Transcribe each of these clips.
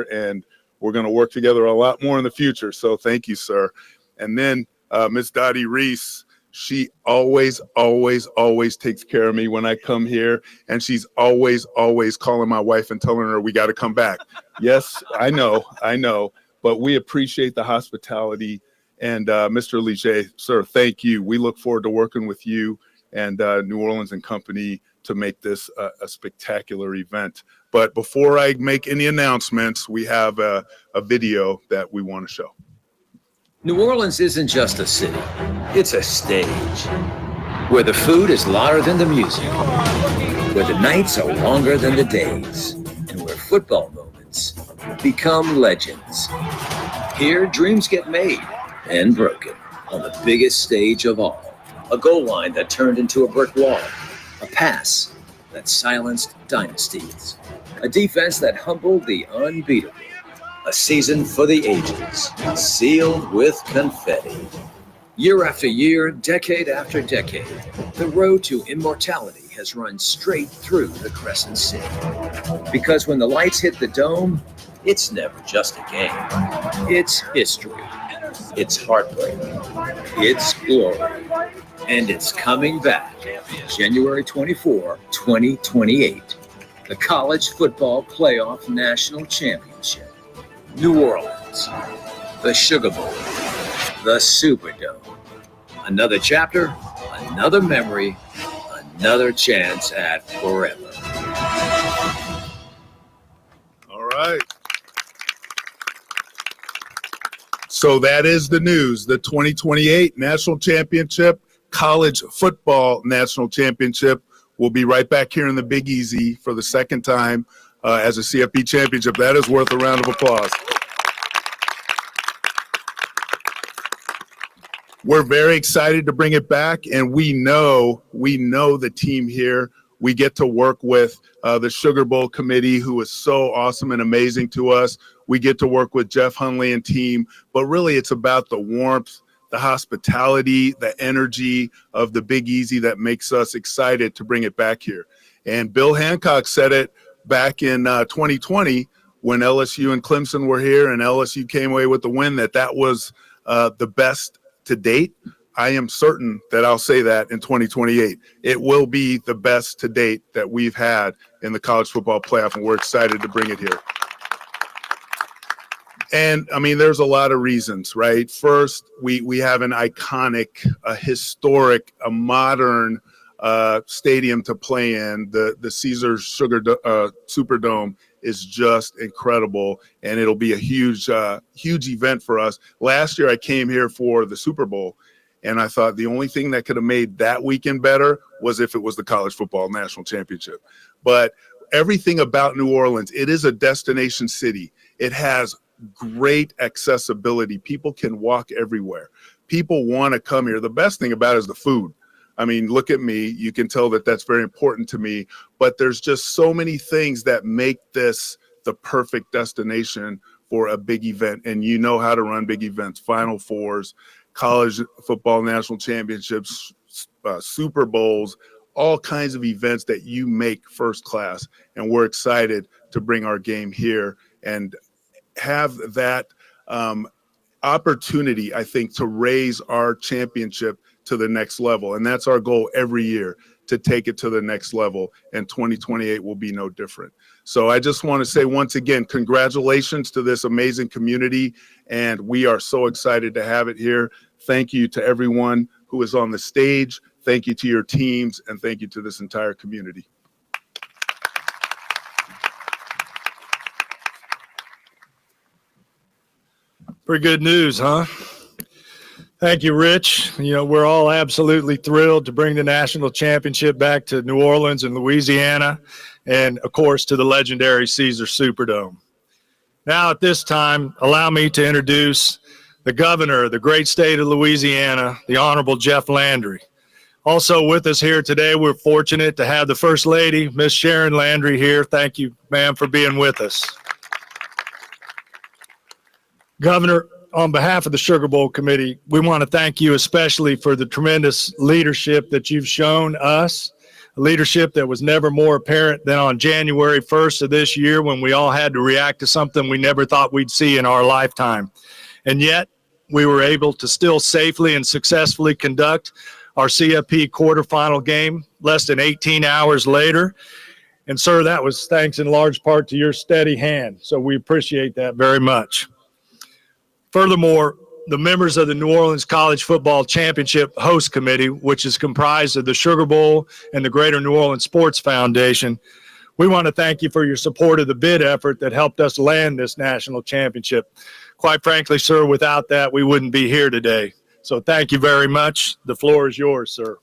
and we're going to work together a lot more in the future. So thank you, sir. And then Ms. Dottie Reese, she always takes care of me when I come here, and she's always calling my wife and telling her we got to come back. Yes, I know, but we appreciate the hospitality. And Mr. Lige, sir, thank you. We look forward to working with you and New Orleans and Company to make this a spectacular event. But before I make any announcements, we have a video that we want to show. New Orleans isn't just a city, it's a stage where the food is louder than the music, where the nights are longer than the days, and where football moments become legends. Here, dreams get made and broken on the biggest stage of all. A goal line that turned into a brick wall, a pass that silenced dynasties, a defense that humbled the unbeatable. A season for the ages, sealed with confetti. Year after year, decade after decade, the road to immortality has run straight through the Crescent City. Because when the lights hit the dome, it's never just a game. It's history. It's heartbreak. It's glory. And it's coming back. January 24, 2028. The College Football Playoff National Championship. New Orleans, the Sugar Bowl, the Superdome. Another chapter, another memory, another chance at forever. All right. So that is the news. The 2028 National Championship, College Football National Championship, will be right back here in the Big Easy for the second time as a CFP championship. That is worth a round of applause. We're very excited to bring it back, and we know the team here. We get to work with the Sugar Bowl committee, who is so awesome and amazing to us. We get to work with Jeff Hundley and team, but really it's about the warmth, the hospitality, the energy of the Big Easy that makes us excited to bring it back here. And Bill Hancock said it back in 2020 when LSU and Clemson were here and LSU came away with the win, that was the best to date. I am certain that I'll say that in 2028. It will be the best to date that we've had in the college football playoff, and we're excited to bring it here. And I mean, there's a lot of reasons, right? First, we have an iconic, a historic, a modern stadium to play in. The Caesars Superdome is just incredible, and it'll be a huge event for us. Last year, I came here for the Super Bowl, and I thought the only thing that could have made that weekend better was if it was the College Football National Championship. But everything about New Orleans, it is a destination city. It has great accessibility. People can walk everywhere. People want to come here. The best thing about it is the food. I mean, look at me. You can tell that that's very important to me. But there's just so many things that make this the perfect destination for a big event. And you know how to run big events, Final Fours, college football national championships, Super Bowls, all kinds of events that you make first class. And we're excited to bring our game here and have that opportunity, I think, to raise our championship to the next level. And that's our goal every year, to take it to the next level. And 2028 will be no different. So I just want to say once again, congratulations to this amazing community. And we are so excited to have it here. Thank you to everyone who is on the stage. Thank you to your teams. And thank you to this entire community. Pretty good news, huh? Thank you, Rich. You know, we're all absolutely thrilled to bring the national championship back to New Orleans and Louisiana, and of course to the legendary Caesars Superdome. Now at this time, allow me to introduce the governor of the great state of Louisiana, the Honorable Jeff Landry. Also with us here today, we're fortunate to have the First Lady, Miss Sharon Landry, here. Thank you, ma'am, for being with us. Governor, on behalf of the Sugar Bowl Committee, we want to thank you especially for the tremendous leadership that you've shown us a leadership that was never more apparent than on January 1st of this year when we all had to react to something we never thought we'd see in our lifetime. And yet, we were able to still safely and successfully conduct our CFP quarterfinal game less than 18 hours later. And, sir, that was thanks in large part to your steady hand. So we appreciate that very much. Furthermore, the members of the New Orleans College Football Championship Host Committee, which is comprised of the Sugar Bowl and the Greater New Orleans Sports Foundation, we want to thank you for your support of the bid effort that helped us land this national championship. Quite frankly, sir, without that, we wouldn't be here today. So thank you very much. The floor is yours, sir.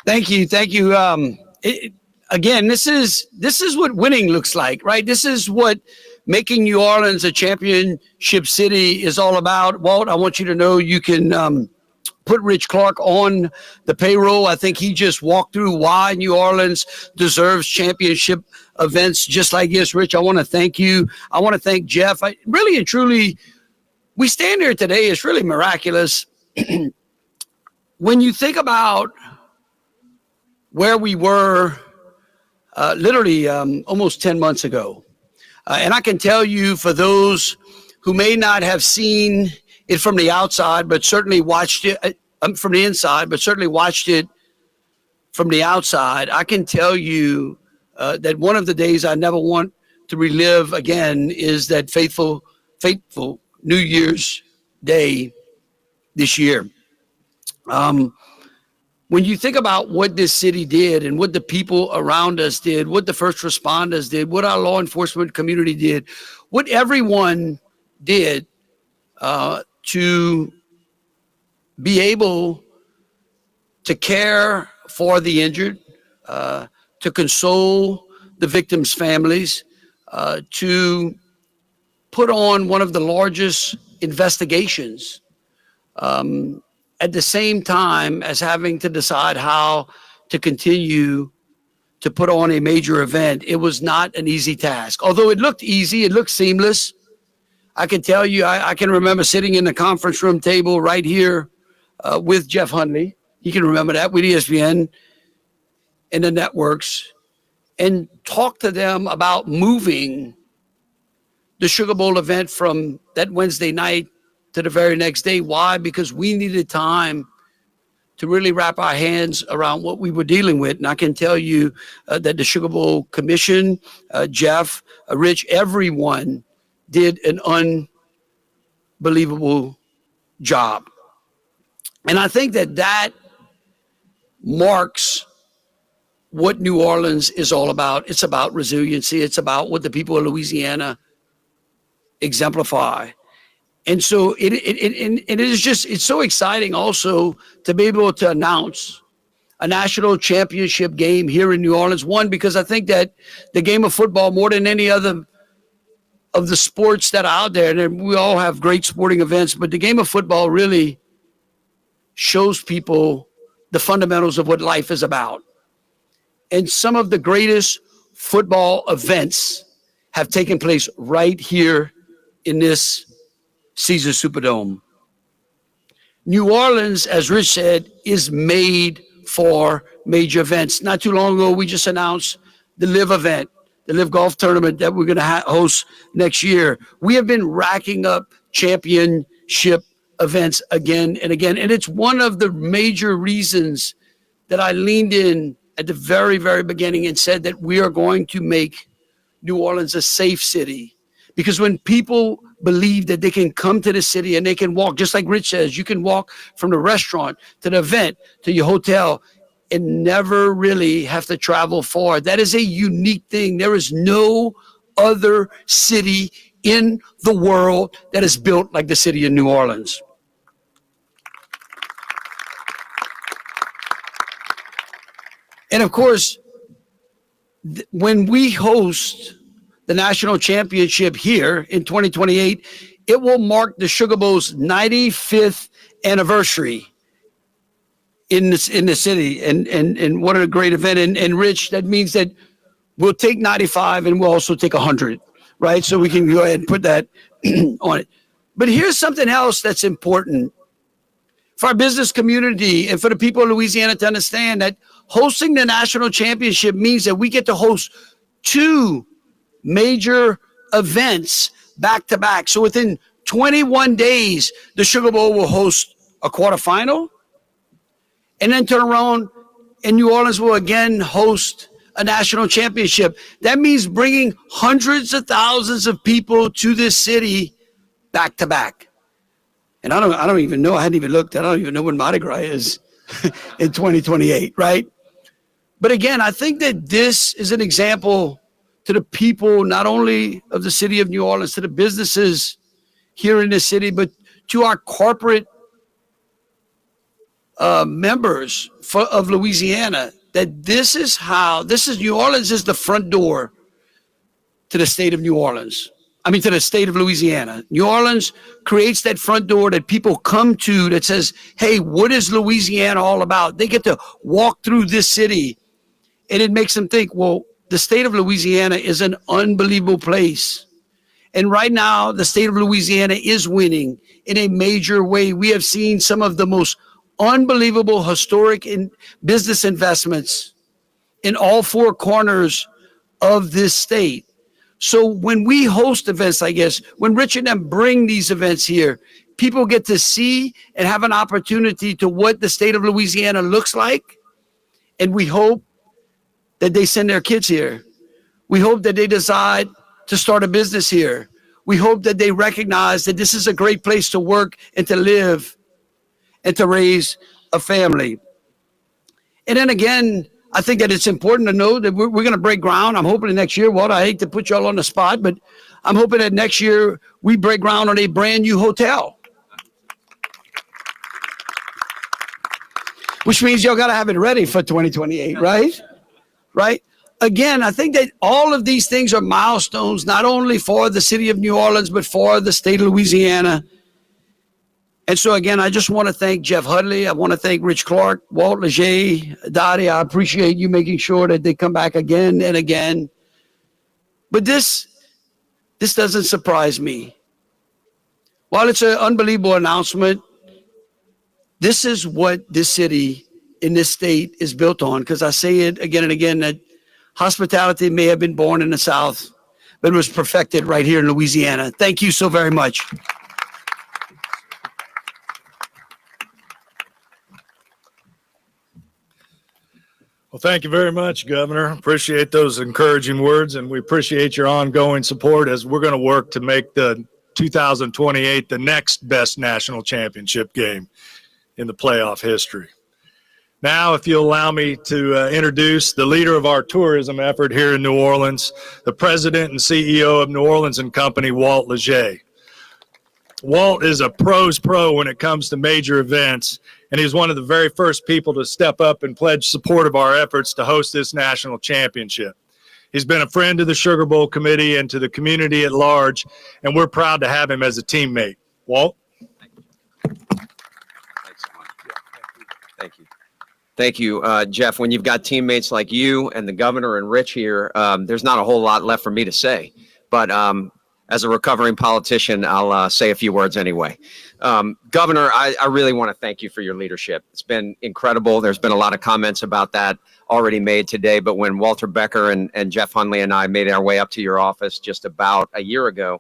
Thank you. Thank you. Again, this is what winning looks like, right? This is what making New Orleans a championship city is all about. Walt, I want you to know you can put Rich Clark on the payroll. I think he just walked through why New Orleans deserves championship events just like this. Rich, I want to thank you. I want to thank Jeff. Really and truly, we stand here today. It's really miraculous. When you think about where we were literally almost 10 months ago. And I can tell you, for those who may not have seen it from the outside, but certainly watched it from the inside, but certainly watched it from the outside, I can tell you that one of the days I never want to relive again is that fateful New Year's Day this year. When you think about what this city did and what the people around us did, what the first responders did, what our law enforcement community did, what everyone did to be able to care for the injured, to console the victims' families, to put on one of the largest investigations at the same time as having to decide how to continue to put on a major event. It was not an easy task. Although it looked easy, it looked seamless. I can tell you, I can remember sitting in the conference room table right here with Jeff Hundley. You can remember that, with ESPN and the networks, and talk to them about moving the Sugar Bowl event from that Wednesday night to the very next day. Why? Because we needed time to really wrap our hands around what we were dealing with. And I can tell you that the Sugar Bowl Commission, Jeff, Rich, everyone did an unbelievable job. And I think that marks what New Orleans is all about. It's about resiliency. It's about what the people of Louisiana exemplify. And so it is just, it's so exciting also to be able to announce a national championship game here in New Orleans. One, because I think that the game of football, more than any other of the sports that are out there, and we all have great sporting events, but the game of football really shows people the fundamentals of what life is about. And some of the greatest football events have taken place right here in this Caesars Superdome. New Orleans, as Rich said, is made for major events. Not too long ago, we just announced the LIV event, the LIV Golf Tournament that we're going to host next year. We have been racking up championship events again and again. And it's one of the major reasons that I leaned in at the very, very beginning and said that we are going to make New Orleans a safe city. Because when people believe that they can come to the city and they can walk, just like Rich says, you can walk from the restaurant to the event to your hotel and never really have to travel far. That is a unique thing. There is no other city in the world that is built like the city of New Orleans. And of course, when we host the national championship here in 2028, it will mark the Sugar Bowl's 95th anniversary in the city. And what a great event. And Rich, that means that we'll take 95 and we'll also take 100, right? So we can go ahead and put that on it. But here's something else that's important. for our business community and for the people of Louisiana to understand that hosting the national championship means that we get to host 2 major events back to back. So within 21 days, the Sugar Bowl will host a quarterfinal, and then turn around and New Orleans will again host a national championship. That means bringing hundreds of thousands of people to this city back to back. And I don't even know. I hadn't even looked. I don't even know when Mardi Gras is in 2028, right? But again, I think that this is an example to the people, not only of the city of New Orleans, to the businesses here in the city, but to our corporate members of Louisiana, that this is New Orleans is the front door to the state of New Orleans. I mean, to the state of Louisiana. New Orleans creates that front door that people come to that says, hey, what is Louisiana all about? They get to walk through this city, and it makes them think, well, the state of Louisiana is an unbelievable place. And right now, the state of Louisiana is winning in a major way. We have seen some of the most unbelievable historic business investments in all 4 corners of this state. So when we host events like this, when Rich and them bring these events here, people get to see and have an opportunity to what the state of Louisiana looks like. And we hope that they send their kids here. We hope that they decide to start a business here. We hope that they recognize that this is a great place to work and to live and to raise a family. And then again, I think that it's important to know that we're going to break ground. I'm hoping next year, Walter, I hate to put you all on the spot, but I'm hoping that next year we break ground on a brand new hotel. Which means y'all got to have it ready for 2028, right? Right? Again, I think that all of these things are milestones, not only for the city of New Orleans, but for the state of Louisiana. And so, again, I just want to thank Jeff Hudley. I want to thank Rich Clark, Walt Leger, Dottie. I appreciate you making sure that they come back again and again. But this doesn't surprise me. While it's an unbelievable announcement, this is what this city in this state is built on. Because I say it again and again that hospitality may have been born in the South, but it was perfected right here in Louisiana. Thank you so very much. Well, thank you very much, Governor. Appreciate those encouraging words, and we appreciate your ongoing support as we're going to work to make the 2028 the next best national championship game in the playoff history. Now, if you'll allow me to introduce the leader of our tourism effort here in New Orleans, the president and CEO of New Orleans & Company, Walt Leger. Walt is a pro's pro when it comes to major events, and he's one of the very first people to step up and pledge support of our efforts to host this national championship. He's been a friend to the Sugar Bowl committee and to the community at large, and we're proud to have him as a teammate. Walt? Thanks so much. Thank you. Thank you, Jeff. When you've got teammates like you and the governor and Rich here, there's not a whole lot left for me to say. But as a recovering politician, I'll say a few words anyway. Governor, I really want to thank you for your leadership. It's been incredible. There's been a lot of comments about that already made today. But when Walter Becker and Jeff Hundley and I made our way up to your office just about a year ago,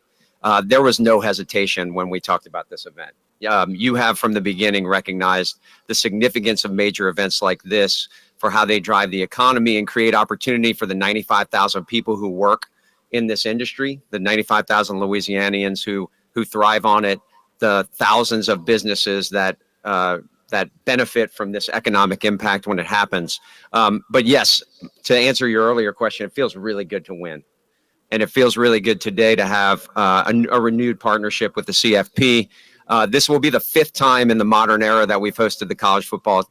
there was no hesitation when we talked about this event. You have from the beginning recognized the significance of major events like this for how they drive the economy and create opportunity for the 95,000 people who work in this industry, the 95,000 Louisianians who thrive on it, the thousands of businesses that benefit from this economic impact when it happens. But yes, to answer your earlier question, it feels really good to win. And it feels really good today to have a renewed partnership with the CFP. This will be the 5th time in the modern era that we've hosted the college football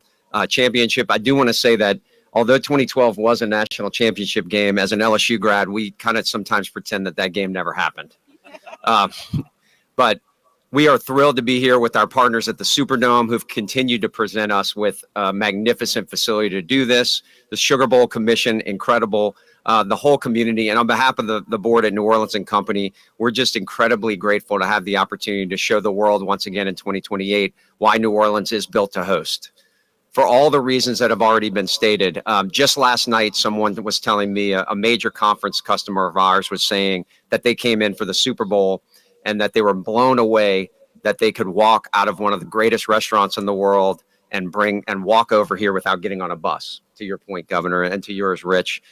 championship. I do want to say that although 2012 was a national championship game, as an LSU grad, we kind of sometimes pretend that game never happened. But we are thrilled to be here with our partners at the Superdome who've continued to present us with a magnificent facility to do this. The Sugar Bowl Commission, incredible. the whole community. And on behalf of the board at New Orleans and Company, we're just incredibly grateful to have the opportunity to show the world once again in 2028 why New Orleans is built to host. For all the reasons that have already been stated. Just last night, someone was telling me a major conference customer of ours was saying that they came in for the Super Bowl and that they were blown away that they could walk out of one of the greatest restaurants in the world and walk over here without getting on a bus, to your point, Governor, and to yours, Rich.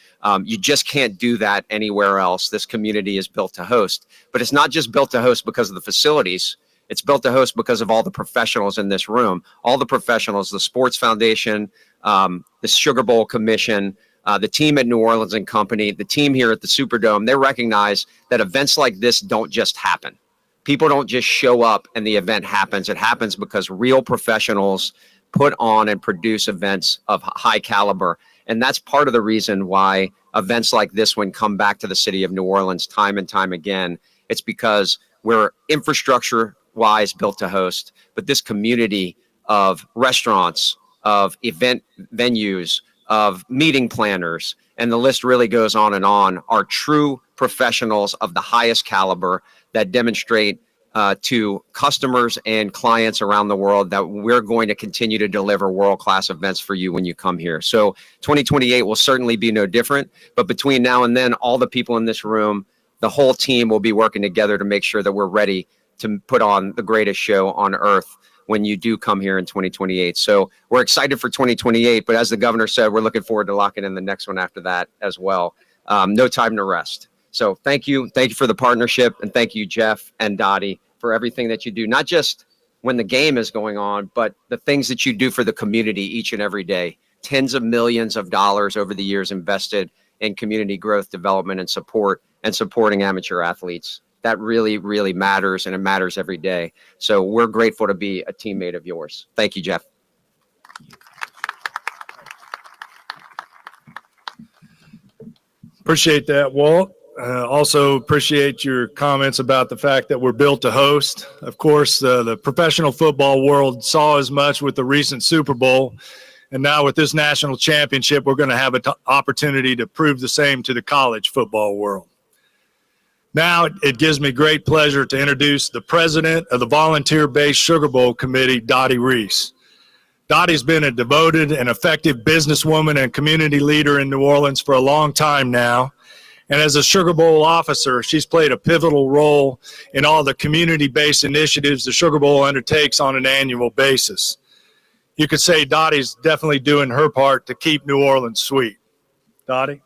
You just can't do that anywhere else. This community is built to host, but it's not just built to host because of the facilities. It's built to host because of all the professionals in this room, all the professionals, the Sports Foundation, the Sugar Bowl Commission, the team at New Orleans and Company, the team here at the Superdome. They recognize that events like this don't just happen. People don't just show up and the event happens. It happens because real professionals put on and produce events of high caliber. And that's part of the reason why events like this one come back to the city of New Orleans time and time again. It's because we're infrastructure-wise built to host, but this community of restaurants, of event venues, of meeting planners, and the list really goes on and on, are true professionals of the highest caliber that demonstrate to customers and clients around the world that we're going to continue to deliver world-class events for you when you come here. So 2028 will certainly be no different, but between now and then, all the people in this room, the whole team will be working together to make sure that we're ready to put on the greatest show on earth when you do come here in 2028. So we're excited for 2028, but as the governor said, we're looking forward to locking in the next one after that as well. No time to rest. So thank you. Thank you for the partnership. And thank you, Jeff and Dottie, for everything that you do, not just when the game is going on, but the things that you do for the community each and every day. Tens of millions of dollars over the years invested in community growth, development, and support, and supporting amateur athletes. That really, really matters, and it matters every day. So we're grateful to be a teammate of yours. Thank you, Jeff. Appreciate that, Walt. Also appreciate your comments about the fact that we're built to host. Of course, the professional football world saw as much with the recent Super Bowl. And now with this national championship, we're going to have an opportunity to prove the same to the college football world. Now it gives me great pleasure to introduce the president of the volunteer-based Sugar Bowl Committee, Dottie Reese. Dottie's been a devoted and effective businesswoman and community leader in New Orleans for a long time now. And as a Sugar Bowl officer, she's played a pivotal role in all the community-based initiatives the Sugar Bowl undertakes on an annual basis. You could say Dottie's definitely doing her part to keep New Orleans sweet. Dottie?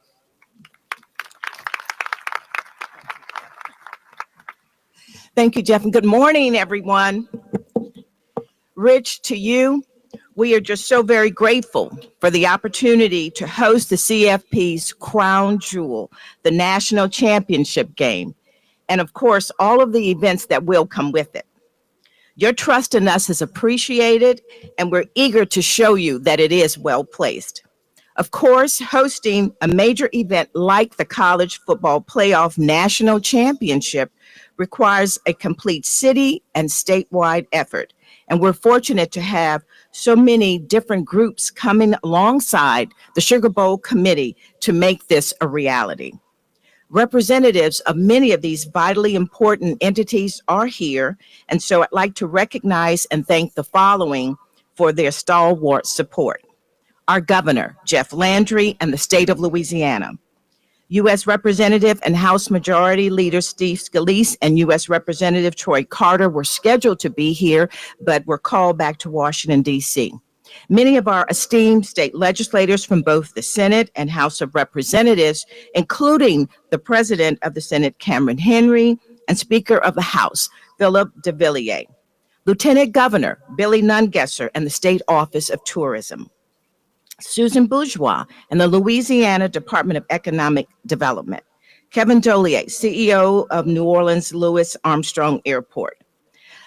Thank you, Jeff, and good morning, everyone. Rich, to you, we are just so very grateful for the opportunity to host the CFP's crown jewel, the national championship game, and of course, all of the events that will come with it. Your trust in us is appreciated, and we're eager to show you that it is well placed. Of course, hosting a major event like the College Football Playoff National Championship requires a complete city and statewide effort. And we're fortunate to have so many different groups coming alongside the Sugar Bowl Committee to make this a reality. Representatives of many of these vitally important entities are here, and so I'd like to recognize and thank the following for their stalwart support. Our Governor, Jeff Landry, and the state of Louisiana. U.S. Representative and House Majority Leader Steve Scalise and U.S. Representative Troy Carter were scheduled to be here, but were called back to Washington, D.C. Many of our esteemed state legislators from both the Senate and House of Representatives, including the President of the Senate, Cameron Henry, and Speaker of the House, Philip DeVilliers. Lieutenant Governor Billy Nungesser and the State Office of Tourism. Susan Bourgeois and the Louisiana Department of Economic Development. Kevin Dollier, CEO of New Orleans Louis Armstrong Airport.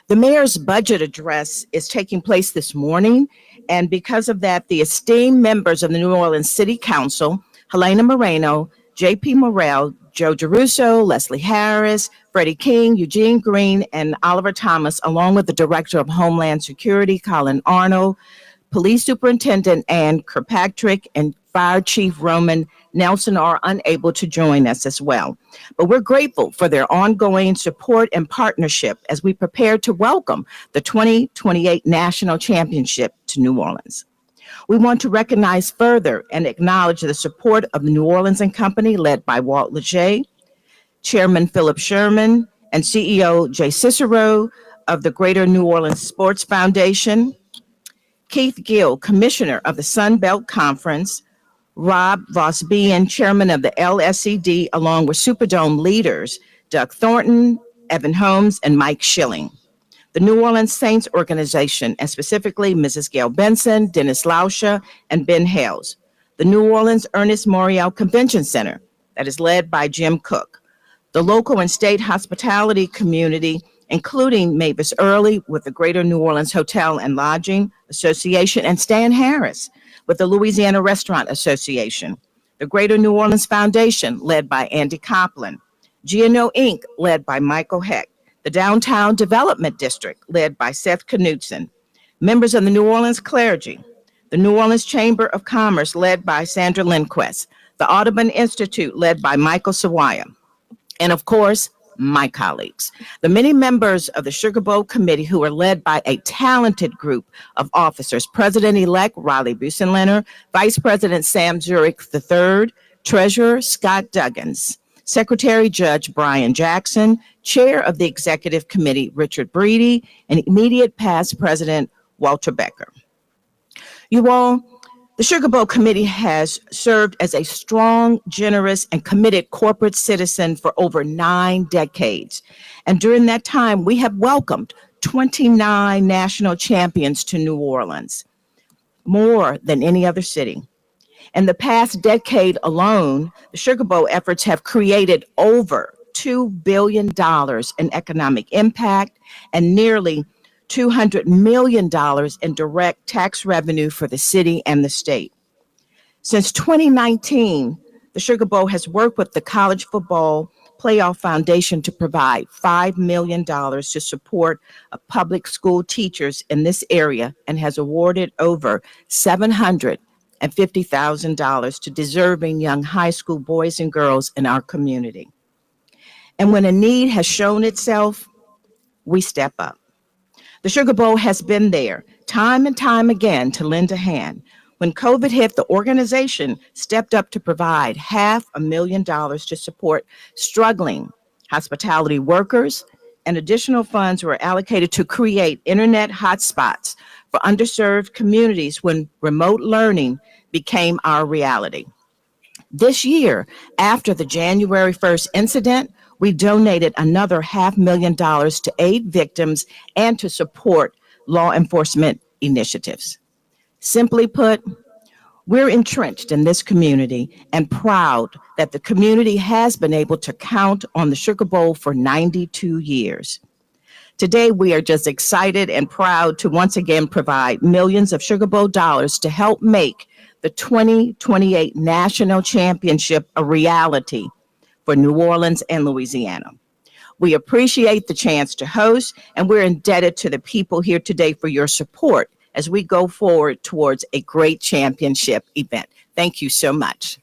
The mayor's budget address is taking place this morning, and because of that, the esteemed members of the New Orleans City Council, Helena Moreno, J.P. Morrell, Joe DeRusso, Leslie Harris, Freddie King, Eugene Green, and Oliver Thomas, along with the Director of Homeland Security, Colin Arnold, Police Superintendent Ann Kirkpatrick, and Fire Chief Roman Nelson are unable to join us as well. But we're grateful for their ongoing support and partnership as we prepare to welcome the 2028 National Championship to New Orleans. We want to recognize further and acknowledge the support of the New Orleans and Company led by Walt Leger, Chairman Philip Sherman, and CEO Jay Cicero of the Greater New Orleans Sports Foundation, Keith Gill, Commissioner of the Sun Belt Conference, Rob Vosbian, Chairman of the LSCD, along with Superdome leaders Doug Thornton, Evan Holmes, and Mike Schilling. The New Orleans Saints organization, and specifically Mrs. Gail Benson, Dennis Lauscha, and Ben Hales. The New Orleans Ernest Morial Convention Center, that is led by Jim Cook. The local and state hospitality community, including Mavis Early with the Greater New Orleans Hotel and Lodging Association, and Stan Harris with the Louisiana Restaurant Association. The Greater New Orleans Foundation, led by Andy Copland. GNO Inc., led by Michael Heck. The Downtown Development District, led by Seth Knudsen. Members of the New Orleans Clergy. The New Orleans Chamber of Commerce, led by Sandra Lindquist. The Audubon Institute, led by Michael Sawaya. And of course, my colleagues, the many members of the Sugar Bowl Committee who are led by a talented group of officers, President-elect Riley Busenlener, Vice President Sam Zurich III, Treasurer Scott Duggins, Secretary Judge Brian Jackson, Chair of the Executive Committee Richard Breedy, and immediate past President Walter Becker. You all, the Sugar Bowl Committee has served as a strong, generous, and committed corporate citizen for over 9 decades. And during that time, we have welcomed 29 national champions to New Orleans, more than any other city. In the past decade alone, the Sugar Bowl efforts have created over $2 billion in economic impact and nearly $200 million in direct tax revenue for the city and the state. Since 2019, the Sugar Bowl has worked with the College Football Playoff Foundation to provide $5 million to support public school teachers in this area and has awarded over $750,000 to deserving young high school boys and girls in our community. And when a need has shown itself, we step up. The Sugar Bowl has been there time and time again to lend a hand. When COVID hit, the organization stepped up to provide $500,000 to support struggling hospitality workers, and additional funds were allocated to create internet hotspots for underserved communities when remote learning became our reality. This year, after the January 1st incident, we donated another $500,000 to aid victims and to support law enforcement initiatives. Simply put, we're entrenched in this community and proud that the community has been able to count on the Sugar Bowl for 92 years. Today, we are just excited and proud to once again provide millions of Sugar Bowl dollars to help make the 2028 National Championship a reality for New Orleans and Louisiana. We appreciate the chance to host, and we're indebted to the people here today for your support as we go forward towards a great championship event. Thank you so much.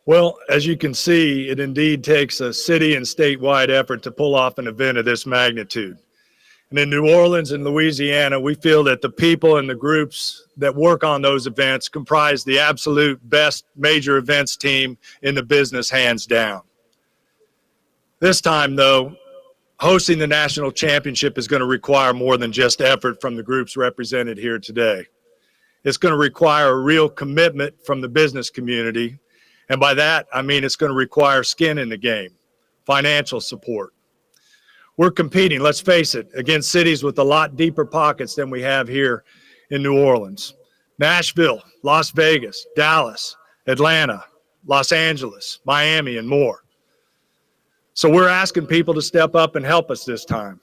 Well, as you can see, it indeed takes a city and statewide effort to pull off an event of this magnitude. And in New Orleans and Louisiana, we feel that the people and the groups that work on those events comprise the absolute best major events team in the business, hands down. This time, though, hosting the national championship is going to require more than just effort from the groups represented here today. It's going to require a real commitment from the business community. And by that, I mean it's going to require skin in the game, financial support. We're competing, let's face it, against cities with a lot deeper pockets than we have here in New Orleans. Nashville, Las Vegas, Dallas, Atlanta, Los Angeles, Miami, and more. So we're asking people to step up and help us this time.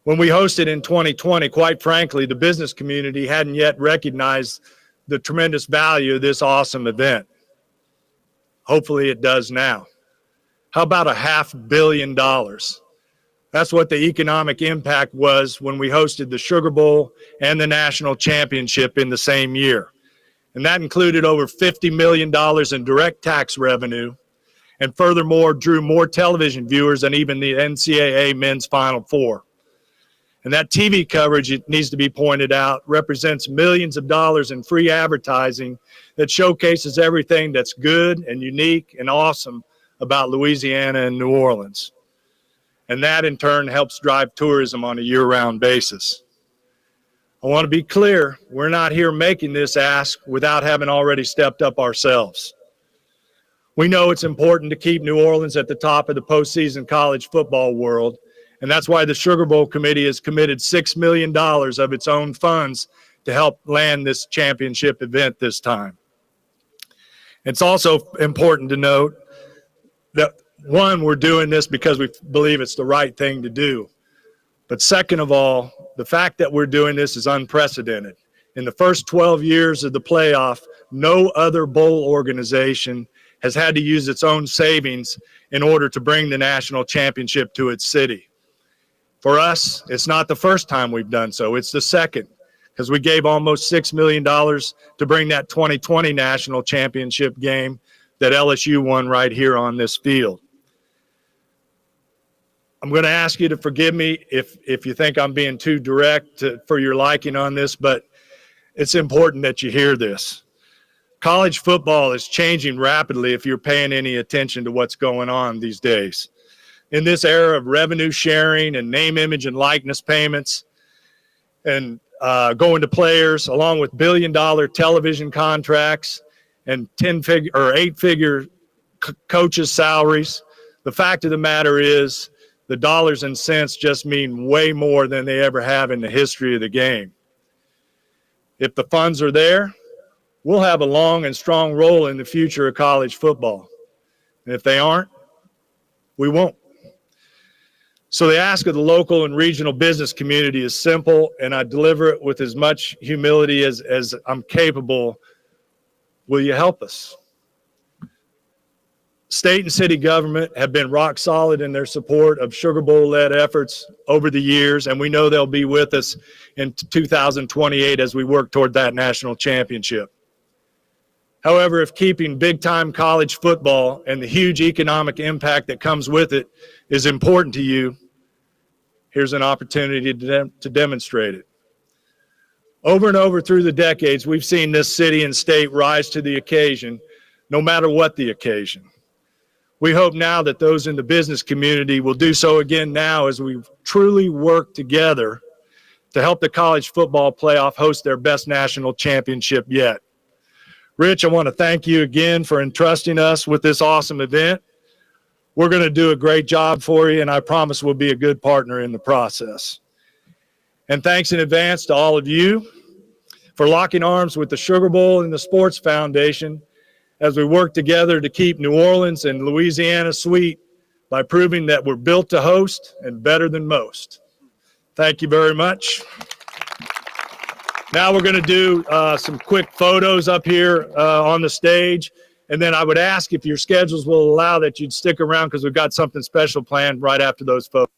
When we hosted in 2020, quite frankly, the business community hadn't yet recognized the tremendous value of this awesome event. Hopefully it does now. How about $500 million? That's what the economic impact was when we hosted the Sugar Bowl and the national championship in the same year. And that included over $50 million in direct tax revenue, and furthermore drew more television viewers than even the NCAA men's Final Four. And that TV coverage, it needs to be pointed out, represents millions of dollars in free advertising that showcases everything that's good and unique and awesome about Louisiana and New Orleans. And that in turn helps drive tourism on a year-round basis. I want to be clear, we're not here making this ask without having already stepped up ourselves. We know it's important to keep New Orleans at the top of the postseason college football world, and that's why the Sugar Bowl Committee has committed $6 million of its own funds to help land this championship event this time. It's also important to note that, one, we're doing this because we believe it's the right thing to do. But second of all, the fact that we're doing this is unprecedented. In the first 12 years of the playoff, no other bowl organization has had to use its own savings in order to bring the national championship to its city. For us, it's not the first time we've done so, it's the second, because we gave almost $6 million to bring that 2020 national championship game that LSU won right here on this field. I'm going to ask you to forgive me if you think I'm being too direct for your liking on this, but it's important that you hear this. College football is changing rapidly if you're paying any attention to what's going on these days. In this era of revenue sharing and name, image, and likeness payments and going to players, along with billion-dollar television contracts and 10-figure or 8-figure coaches' salaries, the fact of the matter is the dollars and cents just mean way more than they ever have in the history of the game. If the funds are there, we'll have a long and strong role in the future of college football. And if they aren't, we won't. So the ask of the local and regional business community is simple, and I deliver it with as much humility as I'm capable. Will you help us? State and city government have been rock solid in their support of Sugar Bowl-led efforts over the years, and we know they'll be with us in 2028 as we work toward that national championship. However, if keeping big-time college football and the huge economic impact that comes with it is important to you, here's an opportunity to demonstrate it. Over and over through the decades, we've seen this city and state rise to the occasion, no matter what the occasion. We hope now that those in the business community will do so again now as we truly work together to help the college football playoff host their best national championship yet. Rich, I want to thank you again for entrusting us with this awesome event. We're going to do a great job for you, and I promise we'll be a good partner in the process. And thanks in advance to all of you for locking arms with the Sugar Bowl and the Sports Foundation as we work together to keep New Orleans and Louisiana sweet by proving that we're built to host and better than most. Thank you very much. Now we're going to do some quick photos up here on the stage. And then I would ask if your schedules will allow that you'd stick around because we've got something special planned right after those photos.